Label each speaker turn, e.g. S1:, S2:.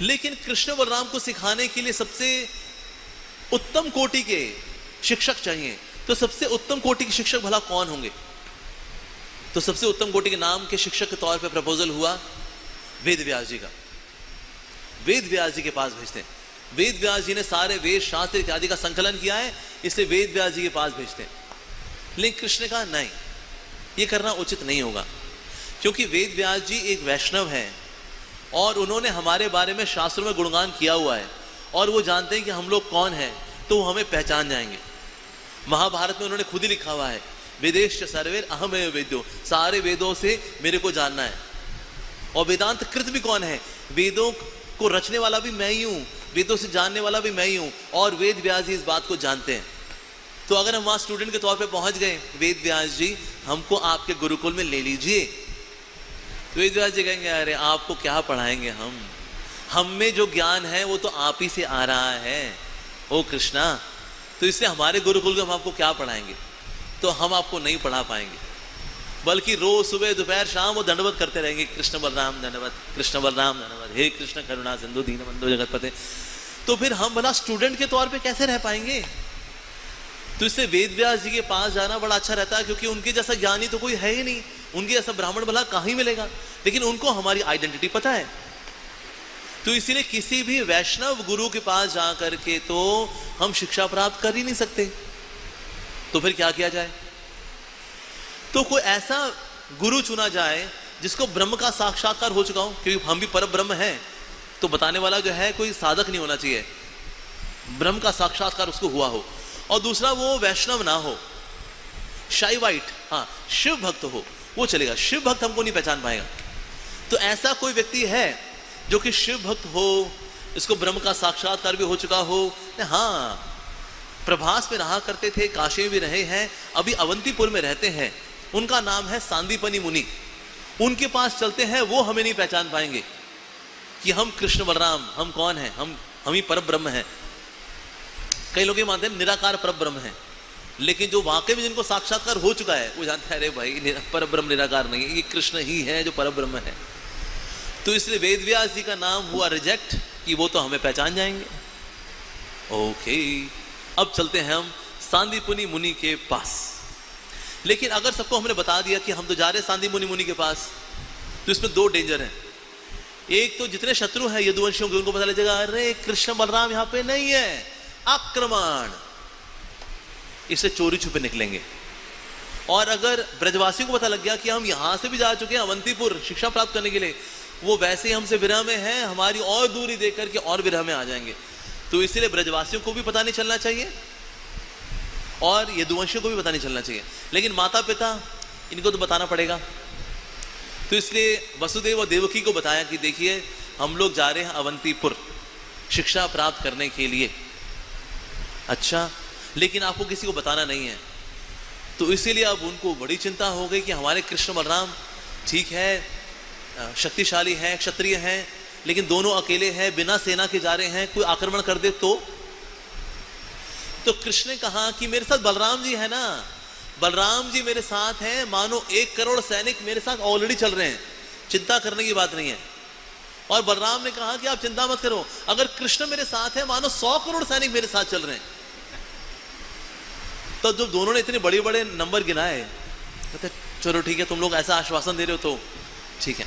S1: लेकिन कृष्ण बलराम को सिखाने के लिए सबसे उत्तम कोटि के शिक्षक चाहिए। तो सबसे उत्तम कोटि के शिक्षक भला कौन होंगे? तो सबसे उत्तम कोटि के नाम के शिक्षक के तौर पे प्रपोजल हुआ वेद व्यास जी का। वेद व्यास जी के पास भेजते हैं। वेद व्यास जी ने सारे वेद शास्त्र इत्यादि का संकलन किया है, इसलिए वेद व्यास जी के पास भेजते हैं। लेकिन कृष्ण ने कहा नहीं, ये करना उचित नहीं होगा, क्योंकि वेद व्यास जी एक वैष्णव हैं और उन्होंने हमारे बारे में शास्त्रों में गुणगान किया हुआ है और वो जानते हैं कि हम लोग कौन हैं, तो वो हमें पहचान जाएंगे। महाभारत में उन्होंने खुद ही लिखा हुआ है, वेदेश सर्वेर अहमेव वेद्यो, सारे वेदों से मेरे को जानना है। और वेदांत कृत भी कौन है? वेदों को रचने वाला भी मैं ही हूं, वेदों से जानने वाला भी मैं ही हूं, और वेद व्यास जी इस बात को जानते हैं। तो अगर हम वहां स्टूडेंट के तौर पे पहुंच गए, वेद व्यास जी हमको आपके गुरुकुल में ले लीजिए, तो वेद व्यास जी कहेंगे अरे आपको क्या पढ़ाएंगे, हम में जो ज्ञान है वो तो आप ही से आ रहा है ओ कृष्णा, तो इसलिए हमारे गुरुकुल में हम आपको क्या पढ़ाएंगे? तो हम आपको नहीं पढ़ा पाएंगे, बल्कि रोज सुबह दोपहर शाम वो दंडवत करते रहेंगे, कृष्ण बलराम दंडवत, कृष्ण बलराम दंडवत, हे कृष्ण करुणा सिंधु दीनबंधु जगतपते। तो फिर हम भला स्टूडेंट के तौर पे कैसे रह पाएंगे? तो इससे वेद व्यास जी के पास जाना बड़ा अच्छा रहता है, क्योंकि उनके जैसा ज्ञानी तो कोई है ही नहीं, उनके जैसा ब्राह्मण भला कहाँ ही मिलेगा, लेकिन उनको हमारी आइडेंटिटी पता है। तो इसीलिए किसी भी वैष्णव गुरु के पास जा करके तो हम शिक्षा प्राप्त कर ही नहीं सकते। तो फिर क्या किया जाए? तो कोई ऐसा गुरु चुना जाए जिसको ब्रह्म का साक्षात्कार हो चुका हो, क्योंकि हम भी पर ब्रह्म हैं, तो बताने वाला जो है कोई साधक नहीं होना चाहिए, ब्रह्म का साक्षात्कार उसको हुआ हो। और दूसरा वो वैष्णव ना हो, शाइवाइट, हाँ शिव भक्त हो, वो चलेगा। शिव भक्त हमको नहीं पहचान पाएगा। तो ऐसा कोई व्यक्ति है जो कि शिव भक्त हो, इसको ब्रह्म का साक्षात्कार भी हो चुका हो, हाँ प्रभास में रहा करते थे, काशी में भी रहे हैं, अभी अवंतीपुर में रहते हैं, उनका नाम है सांदीपनी मुनि, उनके पास चलते हैं, वो हमें नहीं पहचान पाएंगे कि हम कृष्ण बलराम, हम कौन हैं, हम ही पर ब्रह्म हैं। कई लोग ये मानते हैं निराकार पर ब्रह्म है, लेकिन जो वाकई में जिनको साक्षात्कार हो चुका है वो जानते हैं अरे भाई पर ब्रह्म निराकार नहीं है, ये कृष्ण ही है जो पर ब्रह्म है। तो इसलिए वेद व्यास जी का नाम हुआ रिजेक्ट कि वो तो हमें पहचान जाएंगे। ओके, अब चलते हैं हम सांदीपनी मुनि के पास। लेकिन अगर सबको हमने बता दिया कि हम तो जा रहे हैं सांदीपनी मुनि के पास, तो इसमें दो डेंजर हैं। एक तो जितने शत्रु हैं यदुवंशियों के, उनको पता लगेगा अरे कृष्ण बलराम यहाँ पे नहीं है, आक्रमण, इससे चोरी छुपे निकलेंगे। और अगर ब्रजवासियों को पता लग गया कि हम यहां से भी जा चुके हैं अवंतीपुर शिक्षा प्राप्त करने के लिए, वो वैसे ही हमसे विरह में हैं, हमारी और दूरी देख करके और विरह में आ जाएंगे। तो इसीलिए ब्रजवासियों को भी पता नहीं चलना चाहिए और यदुवंशियों को भी पता नहीं चलना चाहिए, लेकिन माता पिता इनको तो बताना पड़ेगा। तो इसलिए वसुदेव और देवकी को बताया कि देखिए हम लोग जा रहे हैं अवंतीपुर शिक्षा प्राप्त करने के लिए। अच्छा, लेकिन आपको किसी को बताना नहीं है। तो इसीलिए अब उनको बड़ी चिंता हो गई कि हमारे कृष्ण बलराम ठीक है शक्तिशाली हैं, क्षत्रिय हैं, लेकिन दोनों अकेले हैं, बिना सेना के जा रहे हैं, कोई आक्रमण कर दे तो कृष्ण ने कहा कि मेरे साथ बलराम जी है ना, बलराम जी मेरे साथ हैं, मानो 1 करोड़ सैनिक मेरे साथ ऑलरेडी चल रहे हैं, चिंता करने की बात नहीं है। और बलराम ने कहा कि आप चिंता मत करो, अगर कृष्ण मेरे साथ है मानो 100 करोड़ सैनिक मेरे साथ चल रहे हैं। तो जब दोनों ने इतने बड़े बड़े नंबर गिनाए, कहते चलो ठीक है, तुम लोग ऐसा आश्वासन दे रहे हो तो ठीक है।